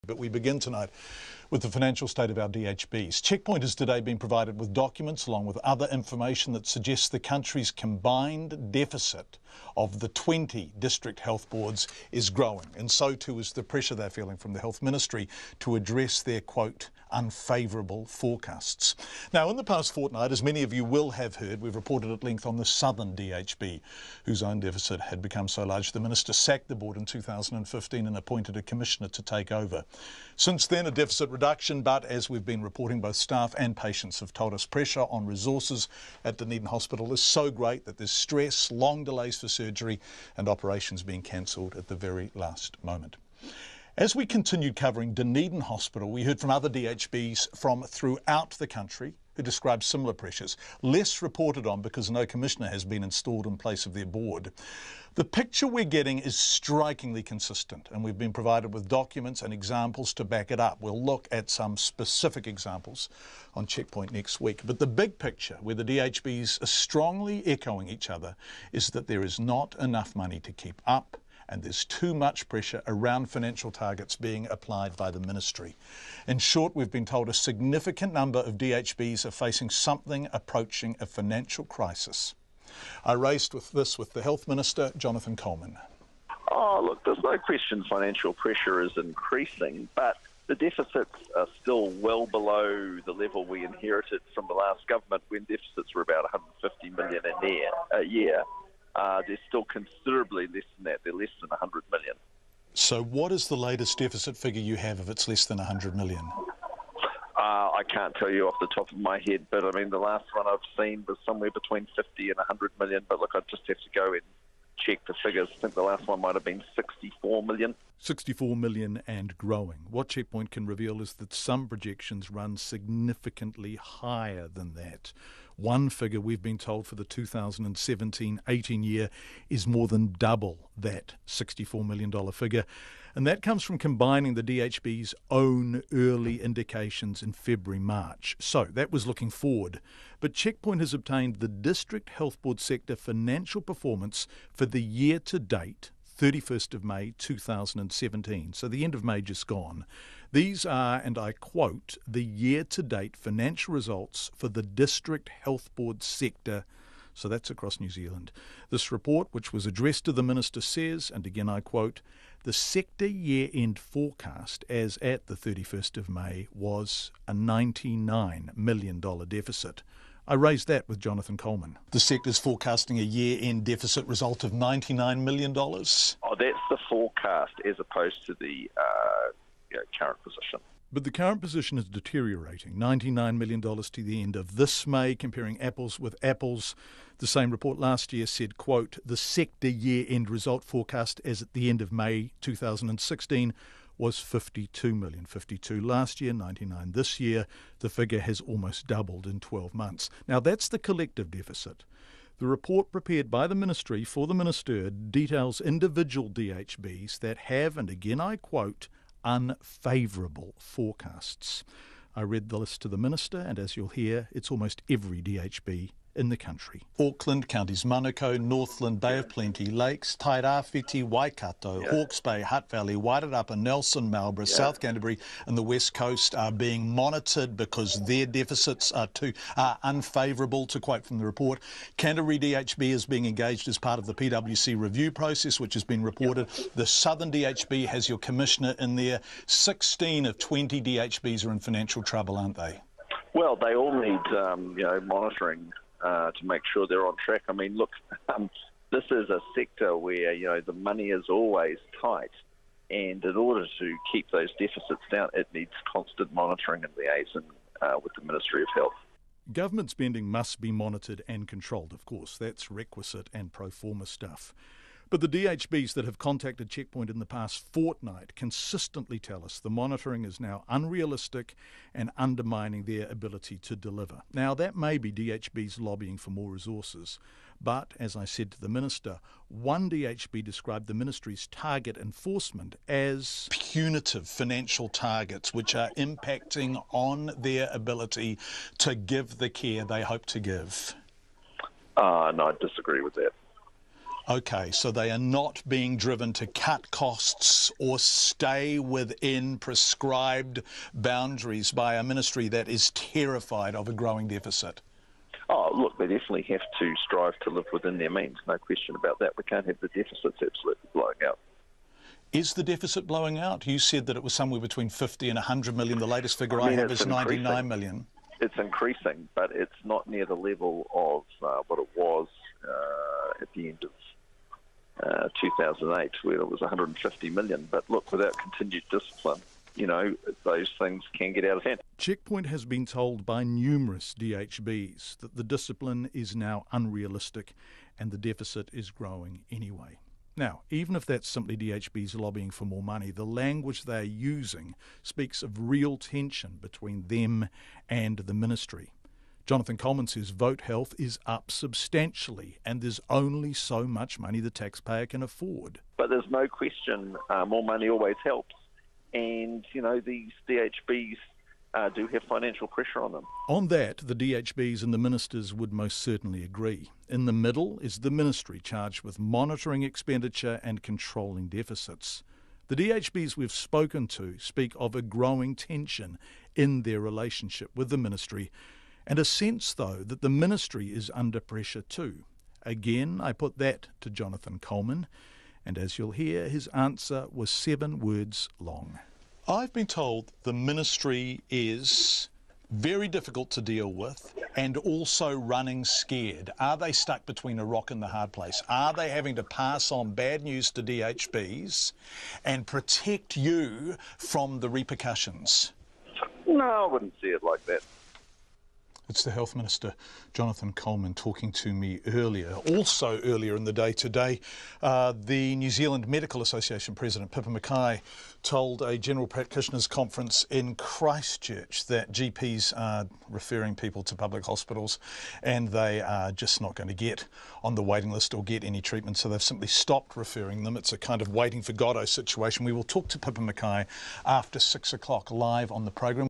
But we begin tonight with the financial state of our DHBs. Checkpoint has today been provided with documents along with other information that suggests the country's combined deficit of the 20 district health boards is growing, and so too is the pressure they're feeling from the Health Ministry to address their, quote, unfavourable forecasts. Now, in the past fortnight, as many of you will have heard, we've reported at length on the southern DHB, whose own deficit had become so large the Minister sacked the board in 2015 and appointed a commissioner to take over. Since then, a deficit reduction, but as we've been reporting, both staff and patients have told us pressure on resources at Dunedin Hospital is so great that there's stress, long delays for surgery and operations being cancelled at the very last moment. As we continued covering Dunedin Hospital, we heard from other DHBs from throughout the country who described similar pressures, less reported on because no commissioner has been installed in place of their board. The picture we're getting is strikingly consistent, and we've been provided with documents and examples to back it up. We'll look at some specific examples on Checkpoint next week. But the big picture, where the DHBs are strongly echoing each other, is that there is not enough money to keep up, and there's too much pressure around financial targets being applied by the ministry. In short, we've been told a significant number of DHBs are facing something approaching a financial crisis. I raised this with the Health Minister, Jonathan Coleman. Oh, look, there's no question financial pressure is increasing, but the deficits are still well below the level we inherited from the last government when deficits were about $150 million a year. They're still considerably less than that. They're less than $100 million. So what is the latest deficit figure you have if it's less than $100 million? I can't tell you off the top of my head, but I mean, the last one I've seen was somewhere between 50 and 100 million. But look, I just have to go and check the figures. I think the last one might have been 64 million. 64 million and growing. What Checkpoint can reveal is that some projections run significantly higher than that. One figure we've been told for the 2017-18 year is more than double that $64 million figure. And that comes from combining the DHB's own early indications in February-March. So that was looking forward. But Checkpoint has obtained the District Health Board sector financial performance for the year to date, 31st of May 2017, so the end of May just gone. These are, and I quote, the year-to-date financial results for the District Health Board sector, so that's across New Zealand. This report, which was addressed to the Minister, says, and again I quote, the sector year-end forecast as at the 31st of May was a $99 million deficit. I raised that with Jonathan Coleman. The sector's forecasting a year-end deficit result of $99 million. Oh, that's the forecast as opposed to the current position. But the current position is deteriorating. $99 million to the end of this May, comparing apples with apples. The same report last year said, quote, the sector year-end result forecast as at the end of May 2016 was 52 million. 52 last year, 99 this year. The figure has almost doubled in 12 months. Now, that's the collective deficit. The report prepared by the Ministry for the Minister details individual DHBs that have, and again I quote, unfavourable forecasts. I read the list to the Minister, and as you'll hear, it's almost every DHB in the country. Auckland, Counties Manukau, Northland, Bay of Plenty, Lakes, Tairāwhiti, Waikato, Hawke's Bay, Hutt Valley, Wairarapa, Nelson, Marlborough, South Canterbury and the West Coast are being monitored because their deficits are unfavourable, to quote from the report. Canterbury DHB is being engaged as part of the PwC review process, which has been reported. The Southern DHB has your commissioner in there. 16 of 20 DHBs are in financial trouble, aren't they? Well, they all need monitoring to make sure they're on track. I mean, look, this is a sector where, the money is always tight, and in order to keep those deficits down, it needs constant monitoring and liaison with the Ministry of Health. Government spending must be monitored and controlled, of course. That's requisite and pro forma stuff. But the DHBs that have contacted Checkpoint in the past fortnight consistently tell us the monitoring is now unrealistic and undermining their ability to deliver. Now, that may be DHBs lobbying for more resources, but, as I said to the Minister, one DHB described the Ministry's target enforcement as punitive financial targets, which are impacting on their ability to give the care they hope to give. No, I disagree with that. Okay, so they are not being driven to cut costs or stay within prescribed boundaries by a ministry that is terrified of a growing deficit. Oh, look, they definitely have to strive to live within their means, no question about that. We can't have the deficits absolutely blowing out. Is the deficit blowing out? You said that it was somewhere between 50 and 100 million. The latest figure I have is 99 million. It's increasing, but it's not near the level of what it was at the end of 2008, where it was 150 million. But look, without continued discipline, you know, those things can get out of hand. Checkpoint has been told by numerous DHBs that the discipline is now unrealistic and the deficit is growing anyway. Now, even if that's simply DHBs lobbying for more money, the language they're using speaks of real tension between them and the ministry. Jonathan Coleman says vote health is up substantially and there's only so much money the taxpayer can afford. But there's no question more money always helps. And, you know, these DHBs do have financial pressure on them. On that, the DHBs and the ministers would most certainly agree. In the middle is the ministry charged with monitoring expenditure and controlling deficits. The DHBs we've spoken to speak of a growing tension in their relationship with the ministry and a sense, though, that the ministry is under pressure too. Again, I put that to Jonathan Coleman, and as you'll hear, his answer was 7 words long. I've been told the ministry is very difficult to deal with and also running scared. Are they stuck between a rock and the hard place? Are they having to pass on bad news to DHBs and protect you from the repercussions? No, I wouldn't see it like that. It's the Health Minister, Jonathan Coleman, talking to me earlier. Also earlier in the day today, the New Zealand Medical Association President, Pippa Mackay, told a general practitioners conference in Christchurch that GPs are referring people to public hospitals and they are just not going to get on the waiting list or get any treatment, so they've simply stopped referring them. It's a kind of waiting for Godot situation. We will talk to Pippa Mackay after 6 o'clock live on the program.